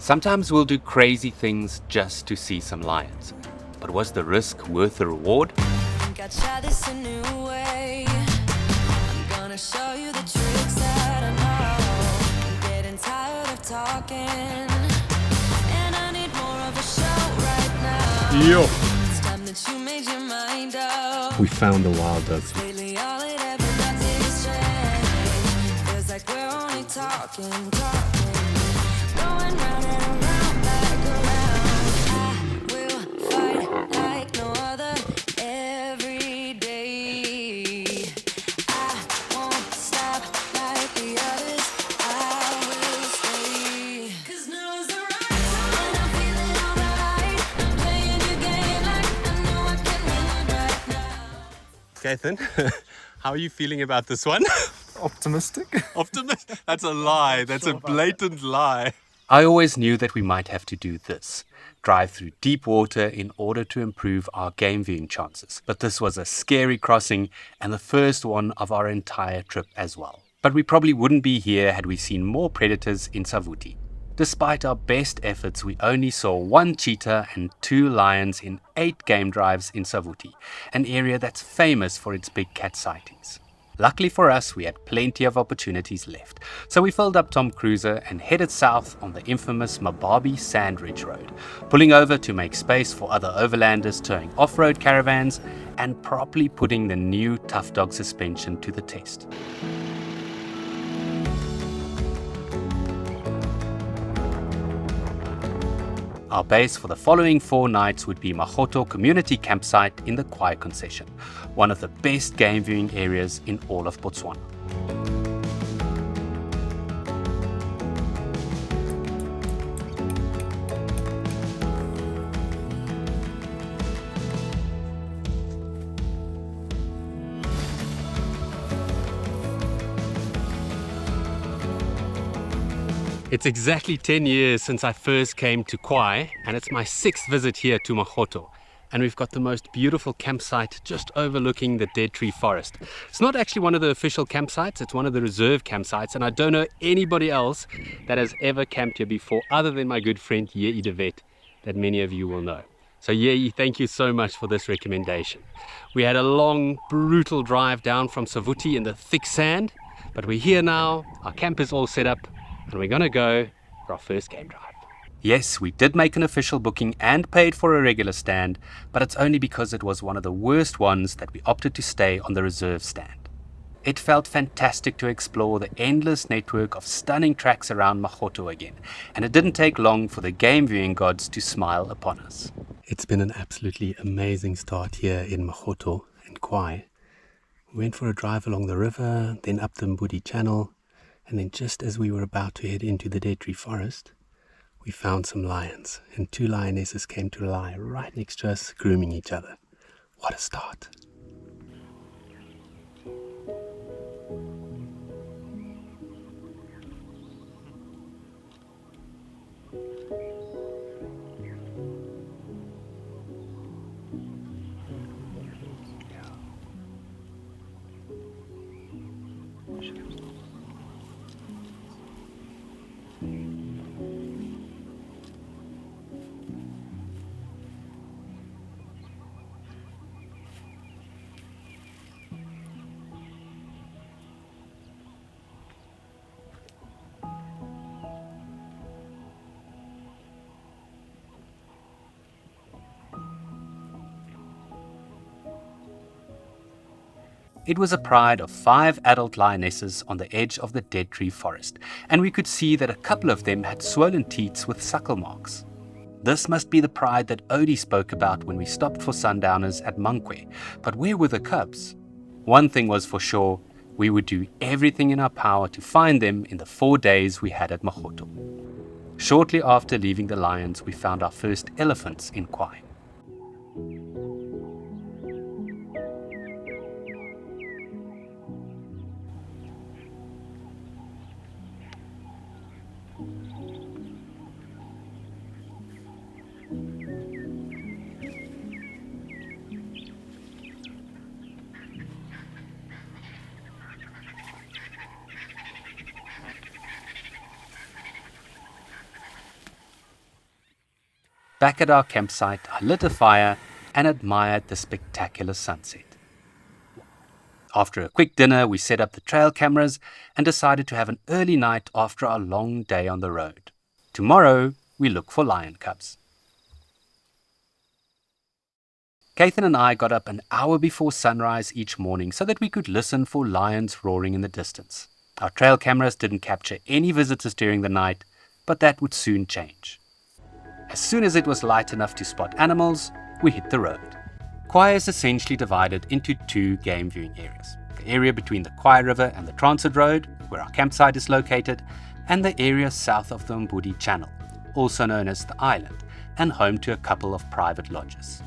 Sometimes we'll do crazy things just to see some lions. But was the risk worth the reward? I try this a new way. I'm gonna show you the tricks that I know. I'm getting tired of talking, and I need more of a show right now. Yo! It's time that you made your mind up. We found the wildest. Lately all it ever does is change. Feels like we're only talking. Going round and around, back around. I will fight like no other every day. I won't stop like the others. I will stay. 'Cause now is the right time and I'm feeling alright. I'm playing your game like I know I can win right now. Cathan, how are you feeling about this one? Optimistic? Optimist? That's a lie. That's a blatant lie. I always knew that we might have to do this. Drive through deep water in order to improve our game viewing chances. But this was a scary crossing and the first one of our entire trip as well. But we probably wouldn't be here had we seen more predators in Savuti. Despite our best efforts, we only saw 1 cheetah and 2 lions in 8 game drives in Savuti, an area that's famous for its big cat sightings. Luckily for us, we had plenty of opportunities left, so we filled up Tom Cruiser and headed south on the infamous Mababi Sand Ridge Road, pulling over to make space for other overlanders towing off-road caravans and properly putting the new Tough Dog suspension to the test. Our base for the following 4 nights would be Magotho Community Campsite in the Khwai concession, one of the best game viewing areas in all of Botswana. It's exactly 10 years since I first came to Khwai, and it's my 6th visit here to Magotho. And we've got the most beautiful campsite just overlooking the dead tree forest. It's not actually one of the official campsites, it's one of the reserve campsites, and I don't know anybody else that has ever camped here before other than my good friend Yei de Vet, that many of you will know. So Yei, thank you so much for this recommendation. We had a long, brutal drive down from Savuti in the thick sand, but we're here now, our camp is all set up, and we're gonna go for our first game drive. Yes, we did make an official booking and paid for a regular stand, but it's only because it was one of the worst ones that we opted to stay on the reserve stand. It felt fantastic to explore the endless network of stunning tracks around Magotho again, and it didn't take long for the game viewing gods to smile upon us. It's been an absolutely amazing start here in Magotho and Khwai. We went for a drive along the river, then up the Mbudi Channel, and then just as we were about to head into the dead tree forest, we found some lions, and 2 lionesses came to lie right next to us, grooming each other. What a start. It was a pride of 5 adult lionesses on the edge of the dead tree forest, and we could see that a couple of them had swollen teats with suckle marks. This must be the pride that Odie spoke about when we stopped for sundowners at Mankwe, but where were the cubs? One thing was for sure, we would do everything in our power to find them in the 4 days we had at Magotho. Shortly after leaving the lions, we found our first elephants in Khwai. Back at our campsite, I lit a fire and admired the spectacular sunset. After a quick dinner, we set up the trail cameras and decided to have an early night after our long day on the road. Tomorrow, we look for lion cubs. Cathan and I got up an hour before sunrise each morning so that we could listen for lions roaring in the distance. Our trail cameras didn't capture any visitors during the night, but that would soon change. As soon as it was light enough to spot animals, we hit the road. Khwai is essentially divided into two game viewing areas. The area between the Khwai River and the transit road, where our campsite is located, and the area south of the Mbudi Channel, also known as the island, and home to a couple of private lodges.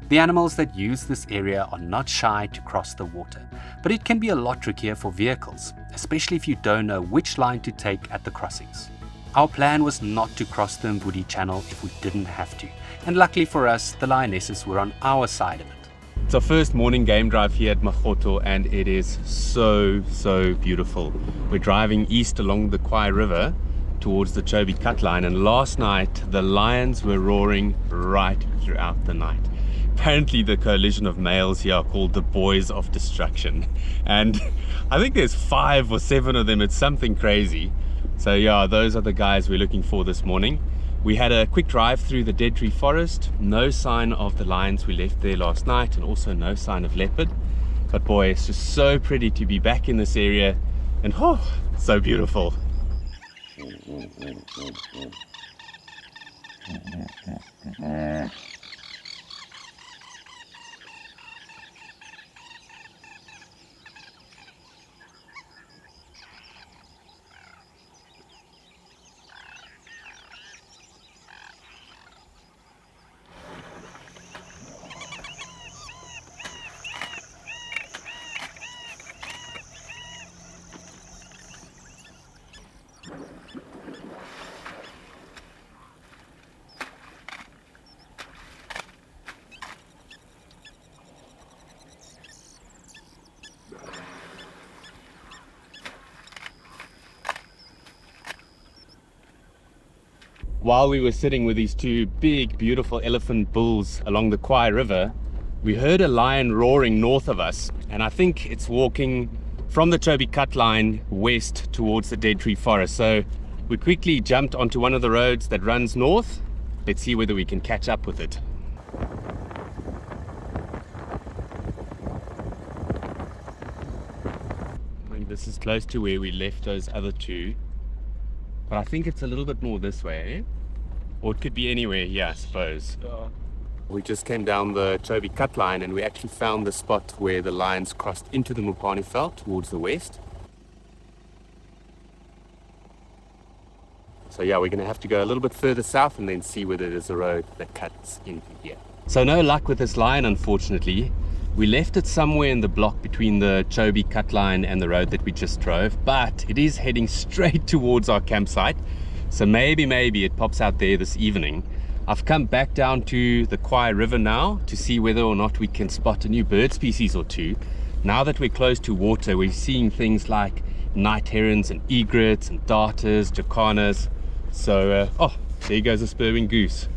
The animals that use this area are not shy to cross the water, but it can be a lot trickier for vehicles, especially if you don't know which line to take at the crossings. Our plan was not to cross the Mbudi Channel if we didn't have to, and luckily for us, the lionesses were on our side of it. It's our first morning game drive here at Magotho, and it is so beautiful. We're driving east along the Khwai River towards the Chobe cut line, and last night the lions were roaring right throughout the night. Apparently the coalition of males here are called the Boys of Destruction, and I think there's 5 or 7 of them. It's something crazy. So yeah, those are the guys we're looking for this morning. We had a quick drive through the dead tree forest. No sign of the lions we left there last night, and also no sign of leopard. But boy, it's just so pretty to be back in this area, and so beautiful. While we were sitting with these two big, beautiful elephant bulls along the Khwai River, we heard a lion roaring north of us, and I think it's walking from the Chobe cut line west towards the dead tree forest. So we quickly jumped onto one of the roads that runs north. Let's see whether we can catch up with it. I think this is close to where we left those other two. But I think it's a little bit more this way, or it could be anywhere here, I suppose. We just came down the Chobe cut line, and we actually found the spot where the lions crossed into the Mokoro veld towards the west. So yeah, we're going to have to go a little bit further south and then see whether there's a road that cuts into here. So no luck with this lion, unfortunately. We left it somewhere in the block between the Chobe cut line and the road that we just drove, but it is heading straight towards our campsite. So maybe it pops out there this evening. I've come back down to the Khwai River now to see whether or not we can spot a new bird species or two. Now that we're close to water, we're seeing things like night herons and egrets and darters, jacanas. So, there goes a spurwing goose.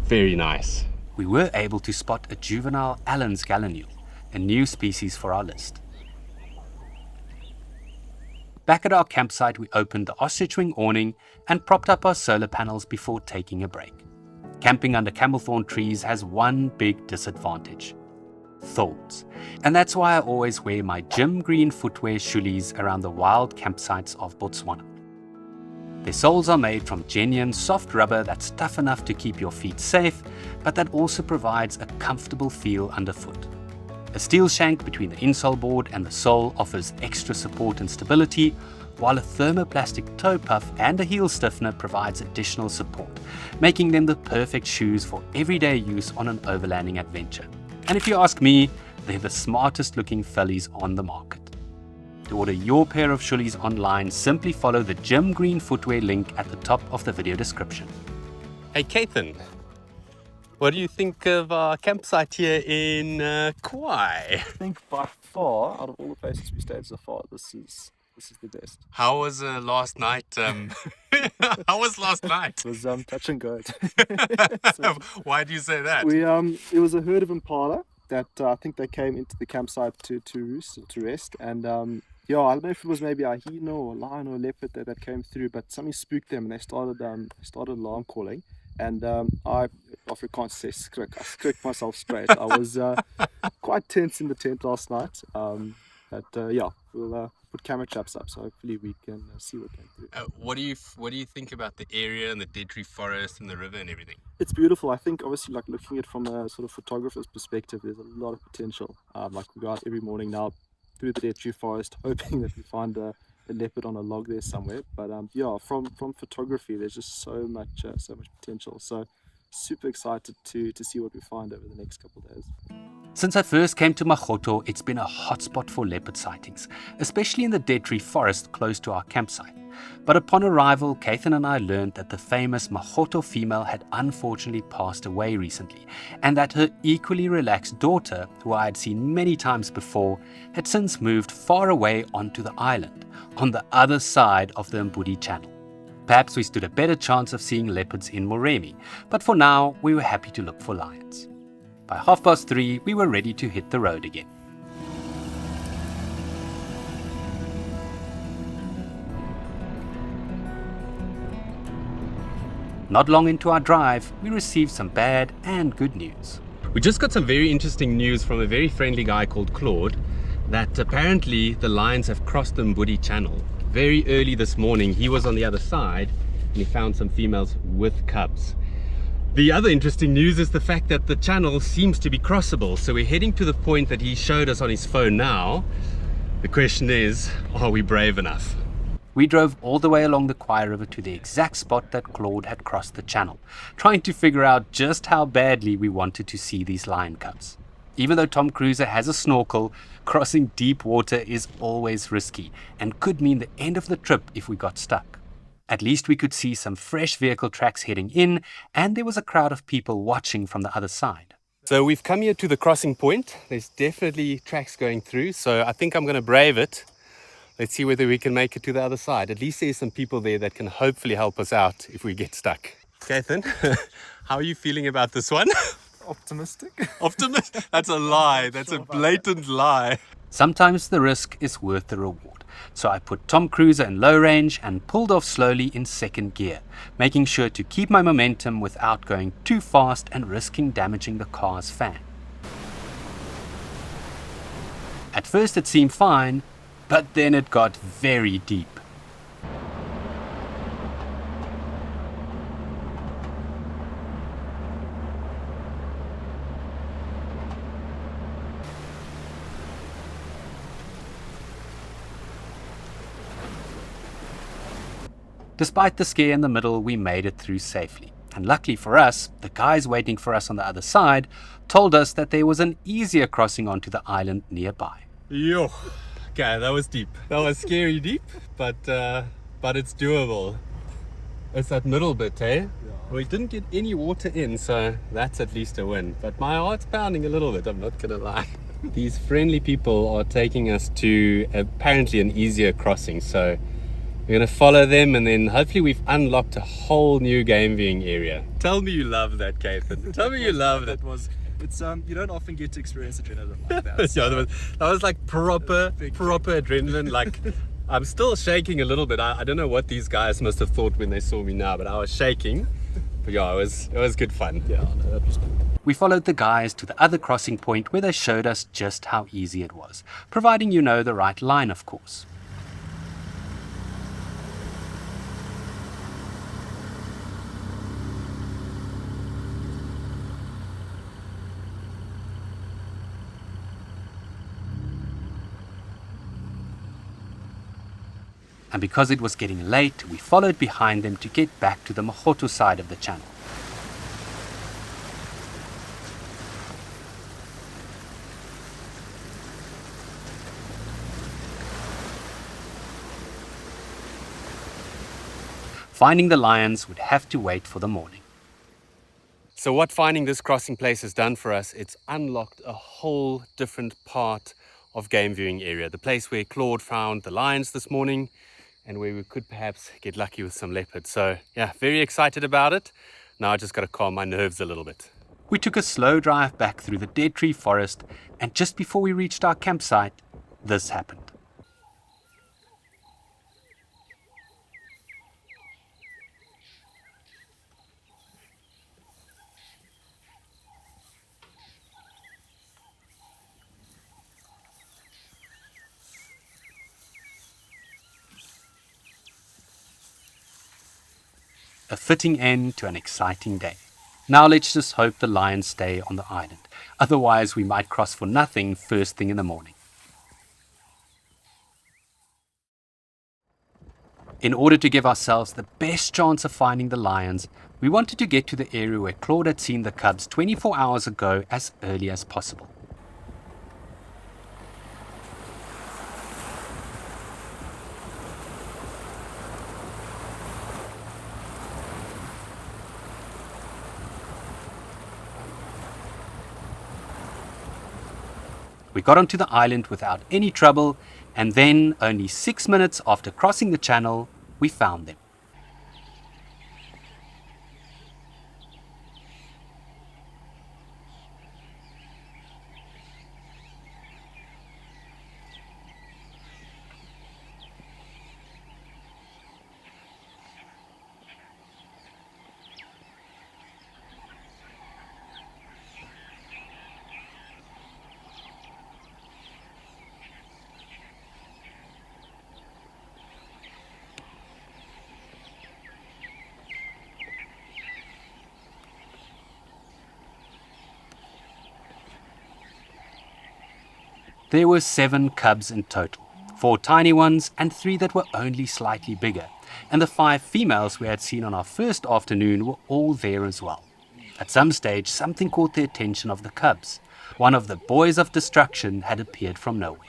Very nice. We were able to spot a juvenile Allen's gallinule, a new species for our list. Back at our campsite, we opened the ostrich wing awning and propped up our solar panels before taking a break. Camping under camelthorn trees has one big disadvantage: thorns. And that's why I always wear my gym green footwear shoelies around the wild campsites of Botswana. Their soles are made from genuine soft rubber that's tough enough to keep your feet safe, but that also provides a comfortable feel underfoot. A steel shank between the insole board and the sole offers extra support and stability, while a thermoplastic toe puff and a heel stiffener provides additional support, making them the perfect shoes for everyday use on an overlanding adventure. And if you ask me, they're the smartest looking fellies on the market. To order your pair of shoelies online, simply follow the gym green footwear link at the top of the video description. Hey Cathan, what do you think of our campsite here in Khwai? I think by far, out of all the places we stayed so far, this is This is the best. How was last night? How was last night? It was touch and go. Why do you say that? It was a herd of impala that I think they came into the campsite to roost or to rest, and yeah, I don't know if it was maybe a hyena or a lion or a leopard that came through, but something spooked them and they started alarm calling, and I Afrikaans say skrik. I skrik myself straight. I was quite tense in the tent last night. But yeah, we'll put camera traps up, so hopefully we can see what came through. What do you think about the area and the dead tree forest and the river and everything? It's beautiful. I think obviously like looking at it from a sort of photographer's perspective, there's a lot of potential. Like we go out every morning now through the dead tree forest, hoping that we find a leopard on a log there somewhere. But yeah, from photography, there's just so much potential. So super excited to see what we find over the next couple of days. Since I first came to Magotho, it's been a hotspot for leopard sightings, especially in the dead tree forest close to our campsite. But upon arrival, Cathan and I learned that the famous Magotho female had unfortunately passed away recently, and that her equally relaxed daughter, who I had seen many times before, had since moved far away onto the island, on the other side of the Mbudi Channel. Perhaps we stood a better chance of seeing leopards in Moremi, but for now we were happy to look for lions. By 3:30, we were ready to hit the road again. Not long into our drive, we received some bad and good news. We just got some very interesting news from a very friendly guy called Claude that apparently the lions have crossed the Mbudi Channel. Very early this morning, he was on the other side and he found some females with cubs. The other interesting news is the fact that the channel seems to be crossable. So we're heading to the point that he showed us on his phone now. The question is, are we brave enough? We drove all the way along the Khwai River to the exact spot that Claude had crossed the channel, trying to figure out just how badly we wanted to see these lion cubs. Even though Tom Cruiser has a snorkel, crossing deep water is always risky and could mean the end of the trip if we got stuck. At least we could see some fresh vehicle tracks heading in, and there was a crowd of people watching from the other side. So we've come here to the crossing point. There's definitely tracks going through, so I think I'm going to brave it. Let's see whether we can make it to the other side. At least there's some people there that can hopefully help us out if we get stuck. Cathan, how are you feeling about this one? Optimistic. Optimist? That's a lie. That's a blatant lie. Sometimes the risk is worth the reward. So I put Tom Cruiser in low range and pulled off slowly in second gear, making sure to keep my momentum without going too fast and risking damaging the car's fan. At first it seemed fine, but then it got very deep. Despite the scare in the middle, we made it through safely. And luckily for us, the guys waiting for us on the other side told us that there was an easier crossing onto the island nearby. Yo, okay, that was deep. That was scary deep, but it's doable. It's that middle bit, eh? Yeah. We didn't get any water in, so that's at least a win. But my heart's pounding a little bit, I'm not gonna lie. These friendly people are taking us to apparently an easier crossing, so we're going to follow them, and then hopefully we've unlocked a whole new game viewing area. Tell me you love that, Cathan. Tell me you love that. It's you don't often get to experience adrenaline like that. Yeah, that was like proper adrenaline. Like, I'm still shaking a little bit. I don't know what these guys must have thought when they saw me now, but I was shaking. But yeah, it was good fun. Yeah, no, that was cool. We followed the guys to the other crossing point where they showed us just how easy it was, providing you know the right line, of course. And because it was getting late, we followed behind them to get back to the Magotho side of the channel. Finding the lions would have to wait for the morning. So what finding this crossing place has done for us, it's unlocked a whole different part of game viewing area, the place where Claude found the lions this morning and where we could perhaps get lucky with some leopards. So yeah, very excited about it. Now I just got to calm my nerves a little bit. We took a slow drive back through the dead tree forest, and just before we reached our campsite, this happened. A fitting end to an exciting day. Now let's just hope the lions stay on the island. Otherwise, we might cross for nothing first thing in the morning. In order to give ourselves the best chance of finding the lions, we wanted to get to the area where Claude had seen the cubs 24 hours ago as early as possible. We got onto the island without any trouble, and then, only 6 minutes after crossing the channel, we found them. There were 7 cubs in total, 4 tiny ones and 3 that were only slightly bigger, and the 5 females we had seen on our first afternoon were all there as well. At some stage, something caught the attention of the cubs. One of the boys of destruction had appeared from nowhere.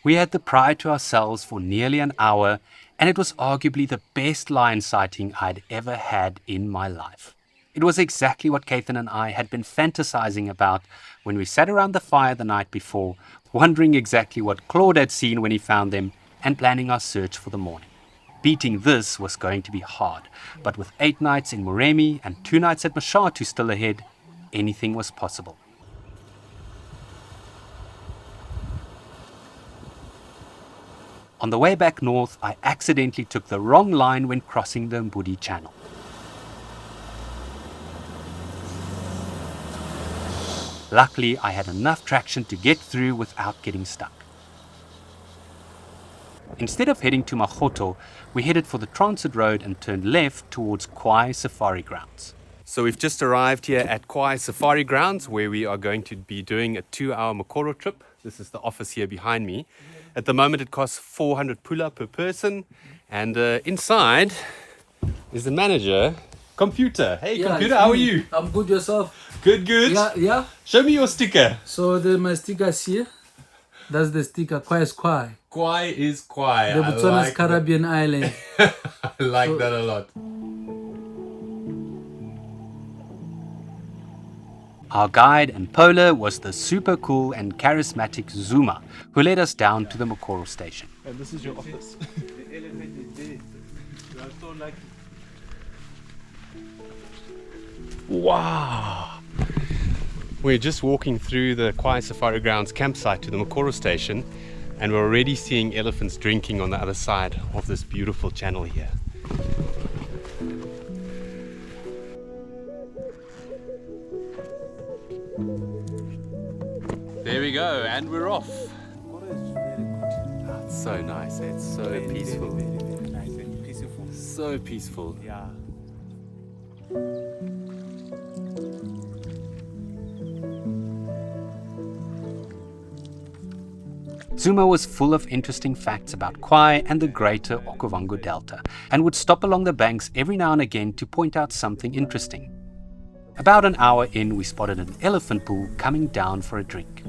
We had the pride to ourselves for nearly an hour, and it was arguably the best lion sighting I'd ever had in my life. It was exactly what Cathan and I had been fantasizing about when we sat around the fire the night before, wondering exactly what Claude had seen when he found them and planning our search for the morning. Beating this was going to be hard, but with 8 nights in Moremi and 2 nights at Mashatu still ahead, anything was possible. On the way back north, I accidentally took the wrong line when crossing the Mbudi Channel. Luckily, I had enough traction to get through without getting stuck. Instead of heading to Magotho, we headed for the transit road and turned left towards Khwai Safari Grounds. So we've just arrived here at Khwai Safari Grounds, where we are going to be doing a 2-hour Mokoro trip. This is the office here behind me. At the moment it costs 400 pula per person, and inside is the manager, Computer. Hey, Yeah, Computer, it's how are me. you? I'm good, yourself? Good, good. Yeah. Show me your sticker. So my stickers here. That's the sticker. Khwai is Khwai. Khwai is Khwai. The Botswana's Caribbean island. I like that a lot. Our guide and polar was the super cool and charismatic Zuma, who led us down to the Mokoro station. And this is your office. Wow! We're just walking through the Khwai Safari Grounds campsite to the Mokoro station, and we're already seeing elephants drinking on the other side of this beautiful channel here. There we go, and we're off. It's so nice, it's so peaceful. Very nice and peaceful. So peaceful. Yeah. Zuma was full of interesting facts about Khwai and the greater Okavango Delta, and would stop along the banks every now and again to point out something interesting. About an hour in, we spotted an elephant pool coming down for a drink.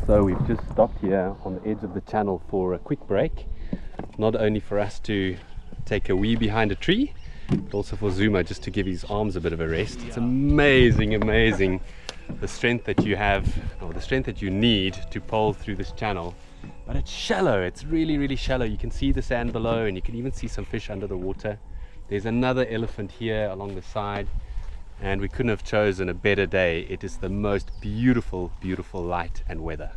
So we've just stopped here on the edge of the channel for a quick break, not only for us to take a wee behind a tree, but also for Zuma just to give his arms a bit of a rest. It's amazing the strength that you have, or the strength that you need to pole through this channel. But it's shallow, it's really shallow. You can see the sand below, and you can even see some fish under the water. There's another elephant here along the side, and we couldn't have chosen a better day. It is the most beautiful light and weather.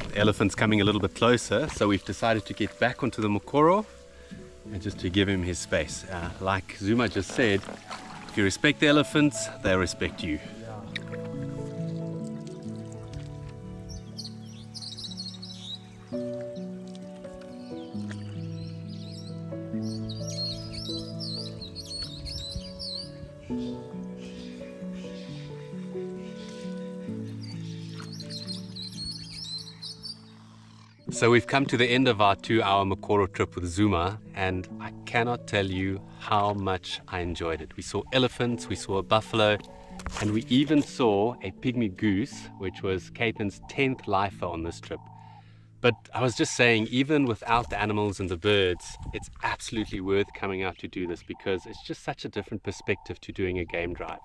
The elephant's coming a little bit closer, so we've decided to get back onto the Mokoro and just to give him his space. Like Zuma just said, if you respect the elephants, they'll respect you. So we've come to the end of our 2-hour Mokoro trip with Zuma, and I cannot tell you how much I enjoyed it. We saw elephants, we saw a buffalo, and we even saw a pygmy goose, which was Cathan's 10th lifer on this trip. But I was just saying, even without the animals and the birds, it's absolutely worth coming out to do this, because it's just such a different perspective to doing a game drive.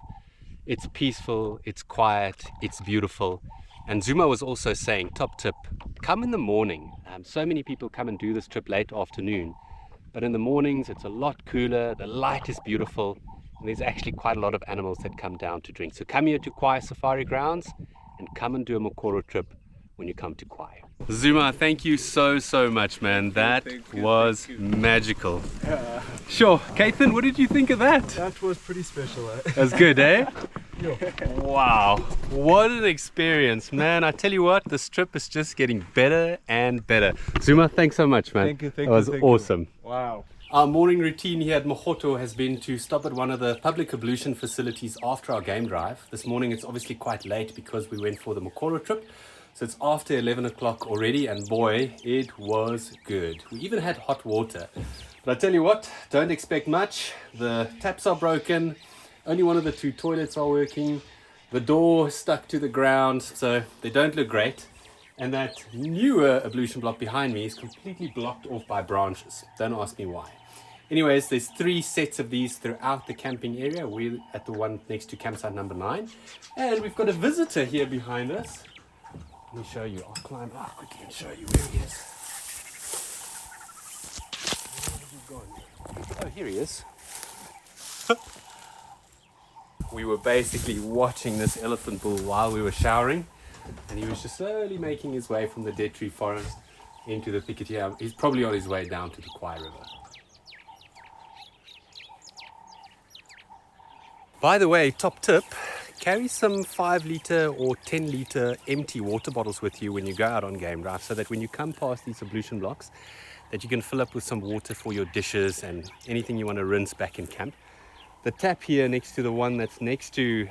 It's peaceful, it's quiet, it's beautiful. And Zuma was also saying, top tip, come in the morning. So many people come and do this trip late afternoon, but in the mornings it's a lot cooler, the light is beautiful, and there's actually quite a lot of animals that come down to drink. So come here to Khwai Safari Grounds and come and do a Mokoro trip when you come to Khwai. Zuma, thank you so much, man. That was magical. Sure, Cathan, what did you think of that? That was pretty special, eh? That was good, eh? Wow, what an experience, man. I tell you what, this trip is just getting better and better. Zuma, thanks so much, man. Thank you. That was awesome. Wow. Our morning routine here at Magotho has been to stop at one of the public ablution facilities after our game drive. This morning it's obviously quite late because we went for the Mokoro trip. So it's after 11 o'clock already, and boy, it was good. We even had hot water. But I tell you what, don't expect much. The taps are broken. Only one of the 2 toilets are working. The door stuck to the ground, so they don't look great. And that newer ablution block behind me is completely blocked off by branches. Don't ask me why. Anyways, there's 3 sets of these throughout the camping area. We're at the one next to campsite number 9. And we've got a visitor here behind us. Let me show you. I'll climb up quickly and show you where he is. Where has he gone? Oh, here he is. We were basically watching this elephant bull while we were showering, and he was just slowly making his way from the dead tree forest into the thicket here. He's probably on his way down to the Khwai River. By the way, top tip, carry some 5-litre or 10-litre empty water bottles with you when you go out on game drive, so that when you come past these ablution blocks, that you can fill up with some water for your dishes and anything you want to rinse back in camp. The tap here next to the one that's next to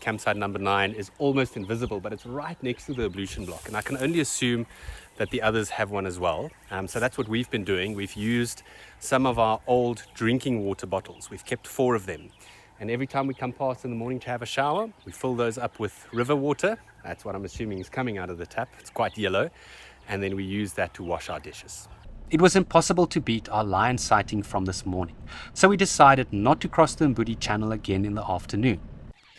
campsite number 9 is almost invisible, but it's right next to the ablution block, and I can only assume that the others have one as well. So that's what we've been doing. We've used some of our old drinking water bottles. We've kept 4 of them. And every time we come past in the morning to have a shower, we fill those up with river water. That's what I'm assuming is coming out of the tap. It's quite yellow. And then we use that to wash our dishes. It was impossible to beat our lion sighting from this morning, so we decided not to cross the Mbudi Channel again in the afternoon.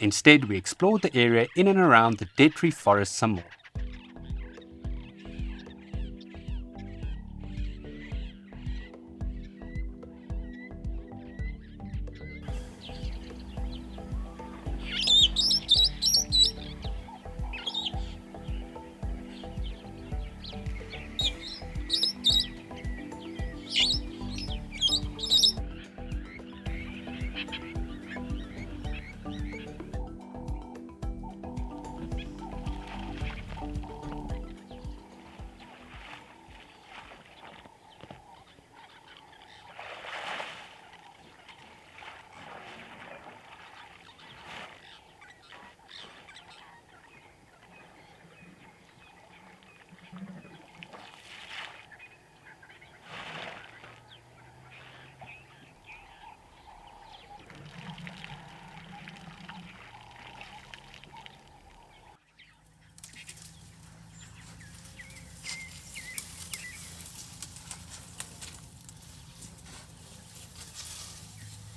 Instead, we explored the area in and around the dead tree forest some more.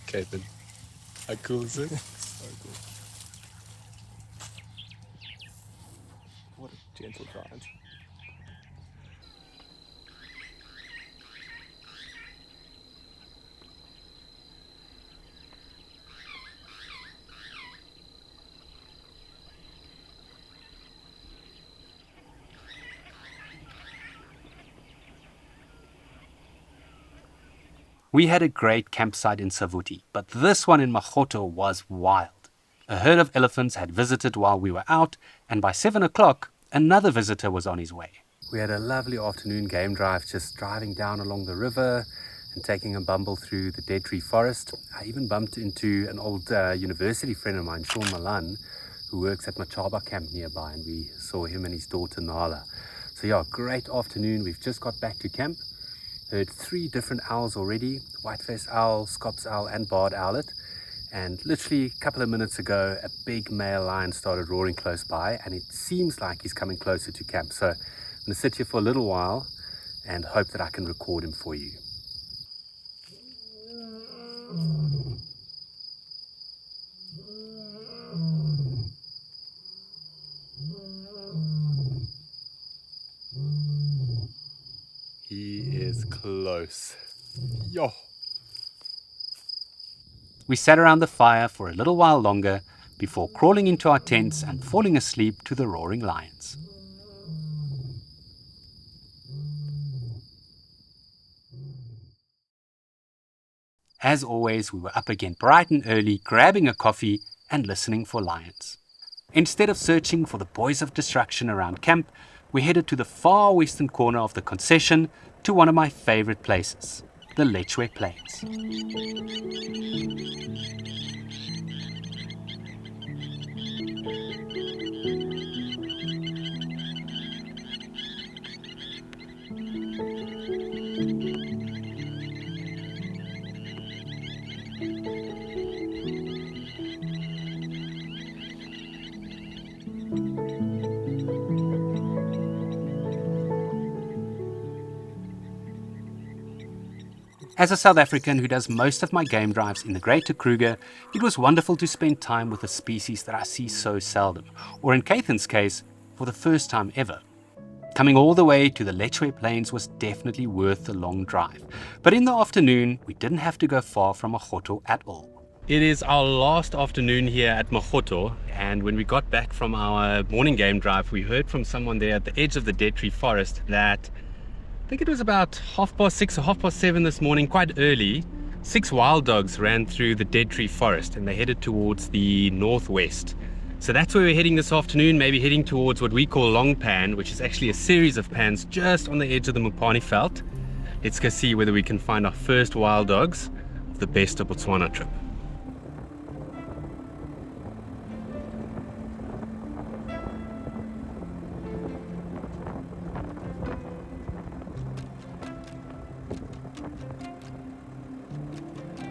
Cathan, how cool is it? So cool. What a gentle giant. We had a great campsite in Savuti, but this one in Magotho was wild. A herd of elephants had visited while we were out, and by 7 o'clock, another visitor was on his way. We had a lovely afternoon game drive, just driving down along the river and taking a bumble through the dead tree forest. I even bumped into an old university friend of mine, Sean Malan, who works at Machaba camp nearby, and we saw him and his daughter Nala. So yeah, great afternoon. We've just got back to camp. Heard 3 different owls already, white-faced owl, Scops owl and barred owlet. And literally a couple of minutes ago, a big male lion started roaring close by, and it seems like he's coming closer to camp. So I'm going to sit here for a little while and hope that I can record him for you. He is close. Yo! We sat around the fire for a little while longer before crawling into our tents and falling asleep to the roaring lions. As always, we were up again bright and early, grabbing a coffee and listening for lions. Instead of searching for the boys of destruction around camp, we headed to the far western corner of the concession to one of my favorite places, the Lechwe Plains. As a South African who does most of my game drives in the Greater Kruger, it was wonderful to spend time with a species that I see so seldom, or in Cathan's case, for the first time ever. Coming all the way to the Lechwe Plains was definitely worth the long drive, but in the afternoon we didn't have to go far from Magotho at all. It is our last afternoon here at Magotho, and when we got back from our morning game drive, we heard from someone there at the edge of the dead tree forest that I think it was about 6:30 or 7:30 this morning, quite early. 6 wild dogs ran through the dead tree forest and they headed towards the northwest. So that's where we're heading this afternoon, maybe heading towards what we call Long Pan, which is actually a series of pans just on the edge of the Mopani Veld. Let's go see whether we can find our first wild dogs of the Best of Botswana trip.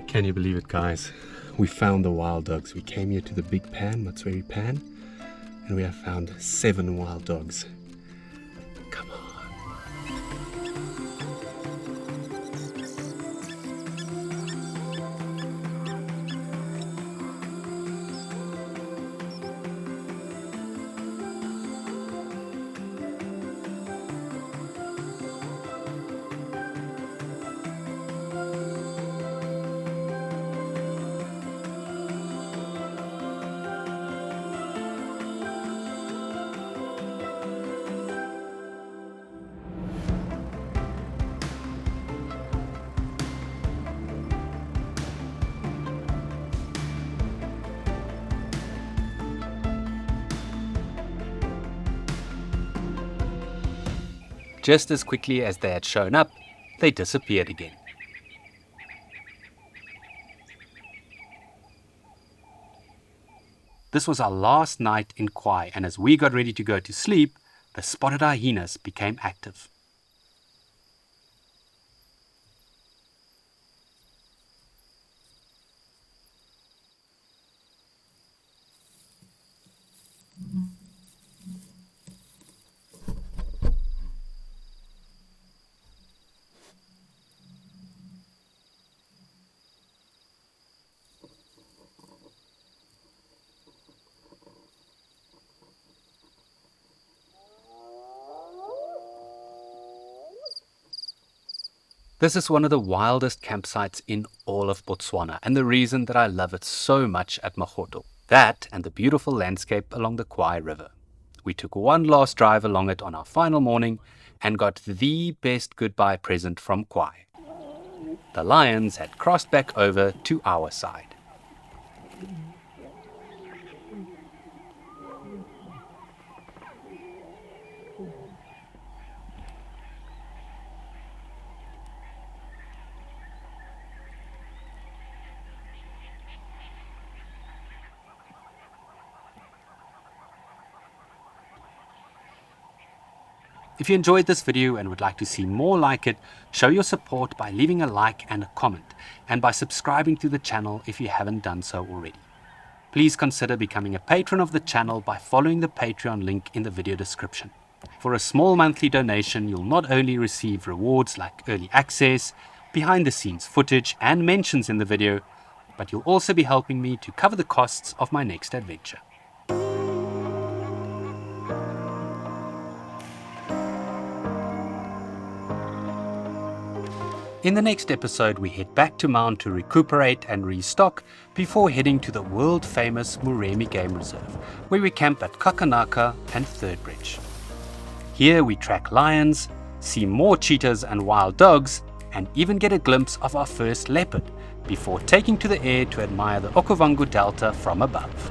Can you believe it, guys? We found the wild dogs. We came here to the big pan, Matsweri Pan, and we have found 7 wild dogs. Come on. Just as quickly as they had shown up, they disappeared again. This was our last night in Khwai, and as we got ready to go to sleep, the spotted hyenas became active. This is one of the wildest campsites in all of Botswana, and the reason that I love it so much at Magotho. That and the beautiful landscape along the Khwai River. We took one last drive along it on our final morning and got the best goodbye present from Khwai. The lions had crossed back over to our side. If you enjoyed this video and would like to see more like it, show your support by leaving a like and a comment, and by subscribing to the channel if you haven't done so already. Please consider becoming a patron of the channel by following the Patreon link in the video description. For a small monthly donation, you'll not only receive rewards like early access, behind the scenes footage and mentions in the video, but you'll also be helping me to cover the costs of my next adventure. In the next episode, we head back to Mount to recuperate and restock before heading to the world-famous Moremi Game Reserve, where we camp at Kakanaka and Third Bridge. Here we track lions, see more cheetahs and wild dogs, and even get a glimpse of our first leopard, before taking to the air to admire the Okavango Delta from above.